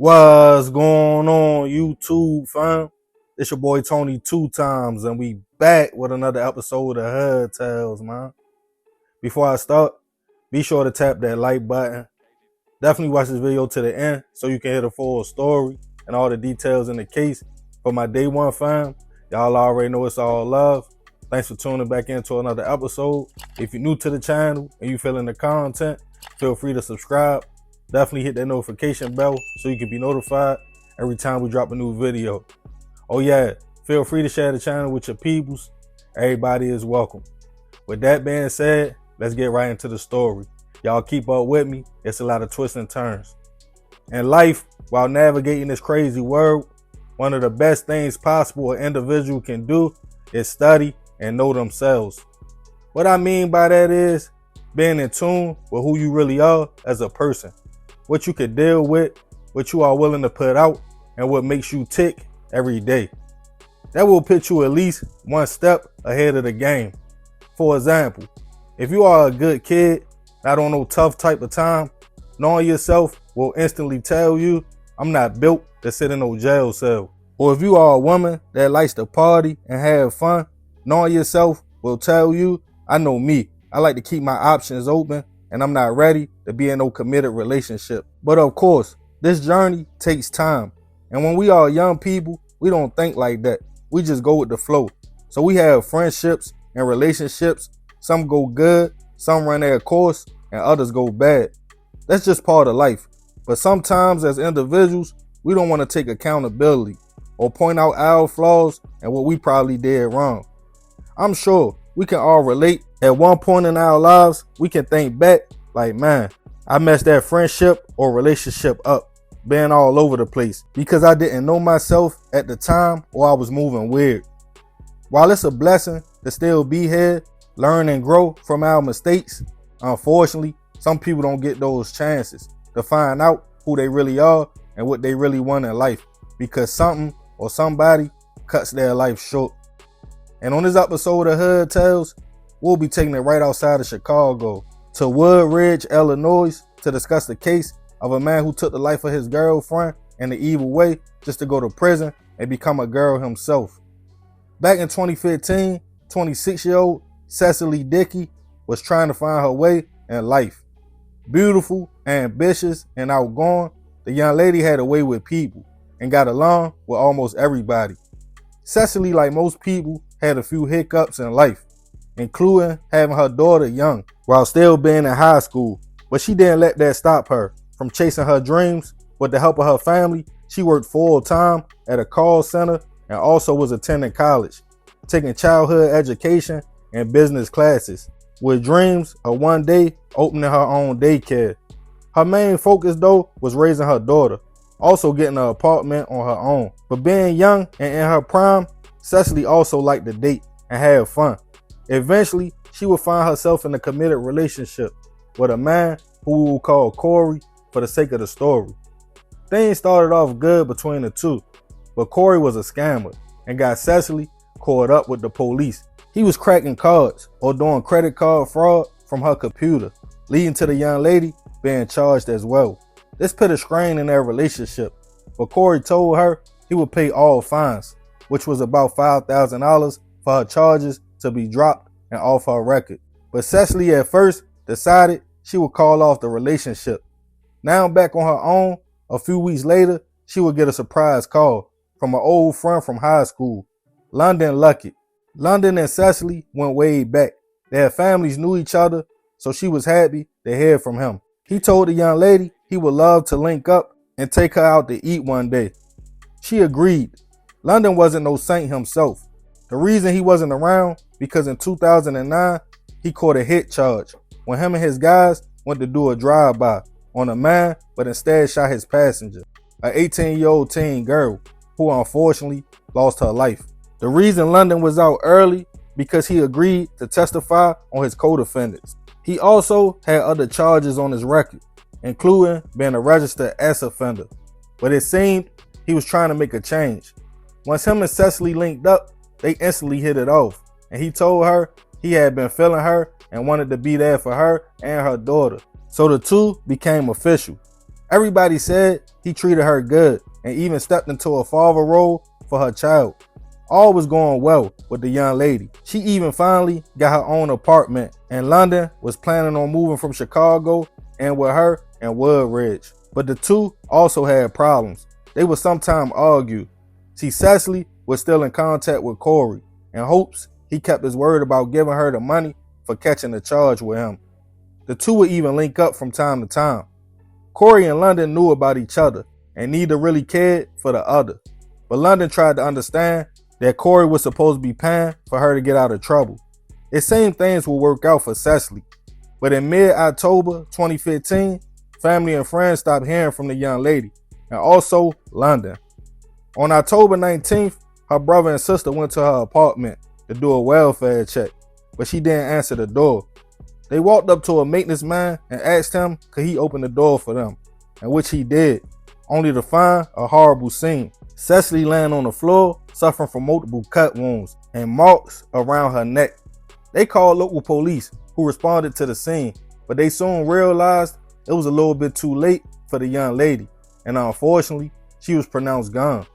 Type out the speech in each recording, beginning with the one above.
What's going on, YouTube, fam? It's your boy Tony 2 times, and we back with another episode of Hood Tales, man. Before I start, be sure to tap that like button. Definitely watch this video to the end so you can hear the full story and all the details in the case. For my day one fam, y'all already know it's all love. Thanks for tuning back into another episode. If you're new to the channel and you feeling the content, feel free to subscribe. Definitely hit that notification bell so you can be notified every time we drop a new video. Oh yeah, feel free to share the channel with your peoples. Everybody is welcome. With that being said, let's get right into the story. Y'all keep up with me. It's a lot of twists and turns. In life, while navigating this crazy world, one of the best things possible an individual can do is study and know themselves. What I mean by that is being in tune with who you really are as a person. What you can deal with, what you are willing to put out, and what makes you tick every day. That will put you at least one step ahead of the game. For example, if you are a good kid, not on no tough type of time, knowing yourself will instantly tell you, I'm not built to sit in no jail cell. Or if you are a woman that likes to party and have fun, knowing yourself will tell you, I know me. I like to keep my options open and I'm not ready to be in no committed relationship. But of course, this journey takes time. And when we are young people, we don't think like that. We just go with the flow. So we have friendships and relationships. Some go good, some run their course, and others go bad. That's just part of life. But sometimes as individuals, we don't want to take accountability or point out our flaws and what we probably did wrong. I'm sure we can all relate. At one point in our lives, we can think back like, man, I messed that friendship or relationship up, being all over the place because I didn't know myself at the time or I was moving weird. While it's a blessing to still be here, learn and grow from our mistakes, unfortunately, some people don't get those chances to find out who they really are and what they really want in life because something or somebody cuts their life short. And on this episode of Hood Tales, we'll be taking it right outside of Chicago to Woodridge, Illinois to discuss the case of a man who took the life of his girlfriend in the evil way just to go to prison and become a girl himself. Back in 2015, 26-year-old Cecily Dickey was trying to find her way in life. Beautiful, ambitious, and outgoing, the young lady had a way with people and got along with almost everybody. Cecily, like most people, had a few hiccups in life, including having her daughter young while still being in high school. But she didn't let that stop her from chasing her dreams. With the help of her family, she worked full-time at a call center and also was attending college, taking childhood education and business classes, with dreams of one day opening her own daycare. Her main focus, though, was raising her daughter, also getting an apartment on her own. But being young and in her prime, Cecily also liked to date and have fun. Eventually, she would find herself in a committed relationship with a man who we will call Corey for the sake of the story. Things started off good between the two, but Corey was a scammer and got Cecily caught up with the police. He was cracking cards or doing credit card fraud from her computer, leading to the young lady being charged as well. This put a strain in their relationship, but Corey told her he would pay all fines, which was about $5,000 for her charges to be dropped and off her record. But Cecily at first decided she would call off the relationship. Now back on her own, a few weeks later, she would get a surprise call from an old friend from high school, London Luckett. London and Cecily went way back. Their families knew each other, so she was happy to hear from him. He told the young lady he would love to link up and take her out to eat one day. She agreed. London wasn't no saint himself. The reason he wasn't around because in 2009, he caught a hit charge when him and his guys went to do a drive-by on a man, but instead shot his passenger, an 18-year-old teen girl who unfortunately lost her life. The reason London was out early because he agreed to testify on his co-defendants. He also had other charges on his record, including being a registered ex offender. But it seemed he was trying to make a change. Once him and Cecily linked up, they instantly hit it off, and he told her he had been feeling her and wanted to be there for her and her daughter. So the two became official. Everybody said he treated her good and even stepped into a father role for her child. All was going well with the young lady. She even finally got her own apartment, and London was planning on moving from Chicago and with her in Woodridge. But the two also had problems. They would sometimes argue. See, Cecily was still in contact with Corey in hopes he kept his word about giving her the money for catching the charge with him. The two would even link up from time to time. Corey and London knew about each other and neither really cared for the other. But London tried to understand that Corey was supposed to be paying for her to get out of trouble. It seemed things would work out for Cecily. But in mid-October 2015, family and friends stopped hearing from the young lady, and also London. On October 19th, her brother and sister went to her apartment to do a welfare check, but she didn't answer the door. They walked up to a maintenance man and asked him could he open the door for them, and which he did, only to find a horrible scene. Cecily laying on the floor, suffering from multiple cut wounds and marks around her neck. They called local police, who responded to the scene, but they soon realized it was a little bit too late for the young lady, and unfortunately, she was pronounced gone.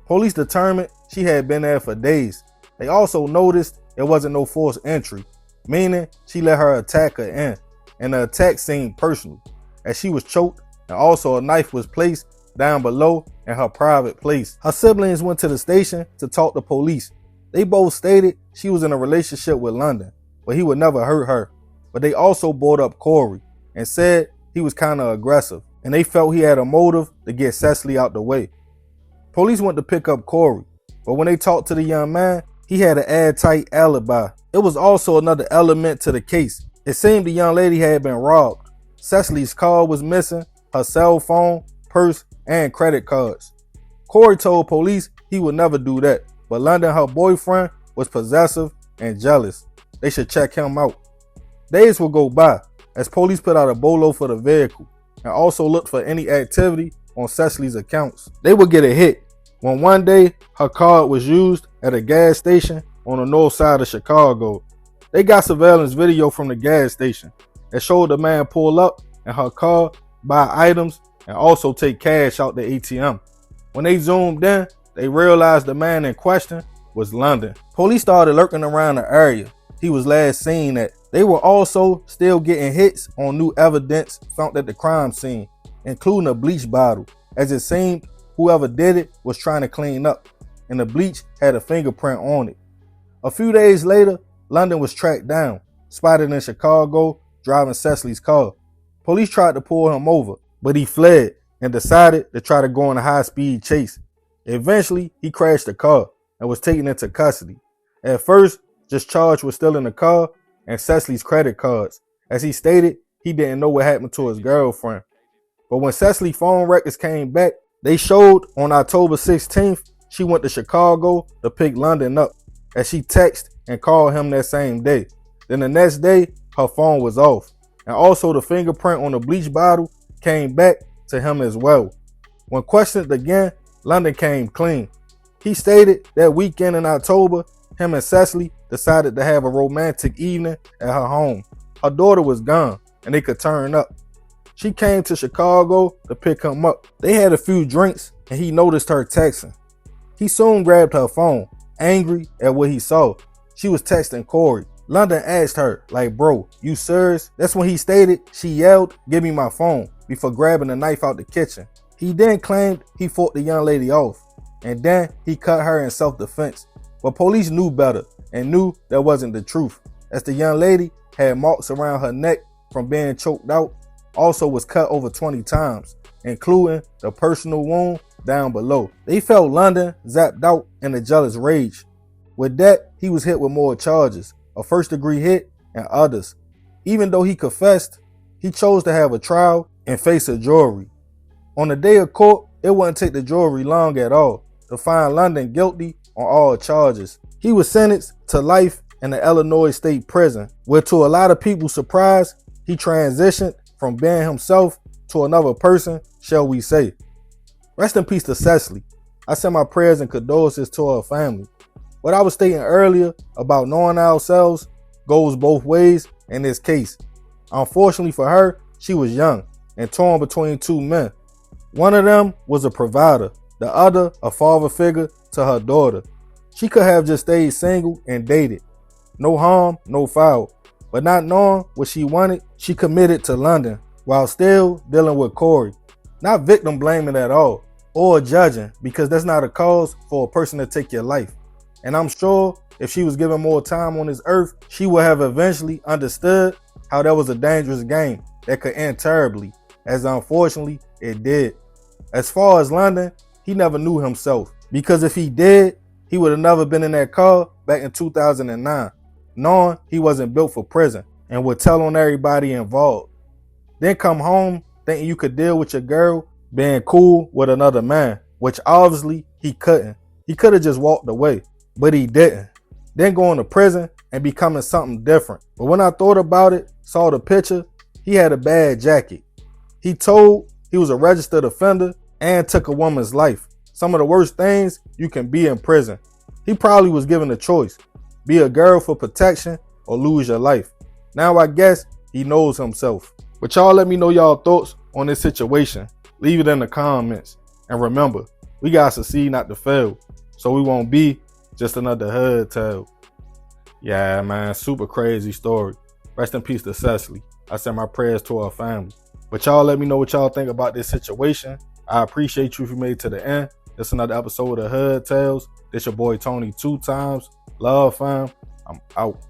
Police determined she had been there for days. They also noticed there wasn't no forced entry, meaning she let her attacker in, and the attack seemed personal, as she was choked and also a knife was placed down below in her private place. Her siblings went to the station to talk to police. They both stated she was in a relationship with London, but he would never hurt her. But they also brought up Corey and said he was kind of aggressive, and they felt he had a motive to get Cecily out the way. Police went to pick up Corey, but when they talked to the young man, he had an airtight alibi. It was also another element to the case. It seemed the young lady had been robbed. Cecily's car was missing, her cell phone, purse, and credit cards. Corey told police he would never do that, but London, her boyfriend, was possessive and jealous. They should check him out. Days would go by as police put out a bolo for the vehicle and also looked for any activity on Cecily's accounts. They would get a hit when one day her card was used at a gas station on the north side of Chicago. They got surveillance video from the gas station that showed the man pull up in her car, buy items, and also take cash out the ATM. When they zoomed in, they realized the man in question was London. Police started lurking around the area he was last seen at. They were also still getting hits on new evidence found at the crime scene, including a bleach bottle, as it seemed whoever did it was trying to clean up, and the bleach had a fingerprint on it. A few days later, London was tracked down, spotted in Chicago, driving Cecily's car. Police tried to pull him over, but he fled and decided to try to go on a high-speed chase. Eventually, he crashed the car and was taken into custody. At first, just charge was still in the car and Cecily's credit cards. As he stated, he didn't know what happened to his girlfriend. But when Cecily's phone records came back, they showed on October 16th, she went to Chicago to pick London up, as she texted and called him that same day. Then the next day, her phone was off. And also the fingerprint on the bleach bottle came back to him as well. When questioned again, London came clean. He stated that weekend in October, him and Cecily decided to have a romantic evening at her home. Her daughter was gone and they could turn up. She came to Chicago to pick him up. They had a few drinks and he noticed her texting. He soon grabbed her phone, angry at what he saw. She was texting Corey. London asked her, like, bro, you serious? That's when he stated she yelled, give me my phone, before grabbing a knife out the kitchen. He then claimed he fought the young lady off, and then he cut her in self-defense. But police knew better and knew that wasn't the truth, as the young lady had marks around her neck from being choked out, also was cut over 20 times, including the personal wound down below. They felt London zapped out in a jealous rage. With that, he was hit with more charges, a first-degree hit and others. Even though he confessed, he chose to have a trial and face a jury. On the day of court, it wouldn't take the jury long at all to find London guilty on all charges. He was sentenced to life in the Illinois State Prison, where to a lot of people's surprise, he transitioned from being himself to another person, shall we say. Rest in peace to Cecily. I send my prayers and condolences to her family. What I was stating earlier about knowing ourselves goes both ways in this case. Unfortunately for her, she was young and torn between two men, One of them was a provider, the other a father figure to her daughter. She could have just stayed single and dated. No harm, no foul. But not knowing what she wanted, she committed to London while still dealing with Corey. Not victim blaming at all or judging, because that's not a cause for a person to take your life. And I'm sure if she was given more time on this earth, she would have eventually understood how that was a dangerous game that could end terribly, as unfortunately it did. As far as London, he never knew himself, because if he did, he would have never been in that car back in 2009, knowing he wasn't built for prison and would tell on everybody involved. Then come home thinking you could deal with your girl being cool with another man, which obviously he couldn't. He could have just walked away, but he didn't. Then going to prison and becoming something different. But when I thought about it, saw the picture, he had a bad jacket. He told he was a registered offender and took a woman's life. Some of the worst things you can be in prison. He probably was given a choice. Be a girl for protection or lose your life. Now I guess he knows himself. But y'all let me know y'all thoughts on this situation. Leave it in the comments. And remember, we gotta succeed not to fail, so we won't be just another hood tale. Yeah, man, super crazy story. Rest in peace to Cecily. I send my prayers to her family. But y'all let me know what y'all think about this situation. I appreciate you if you made it to the end. This is another episode of Hood Tales. This your boy Tony 2 times. Love, fam. I'm out.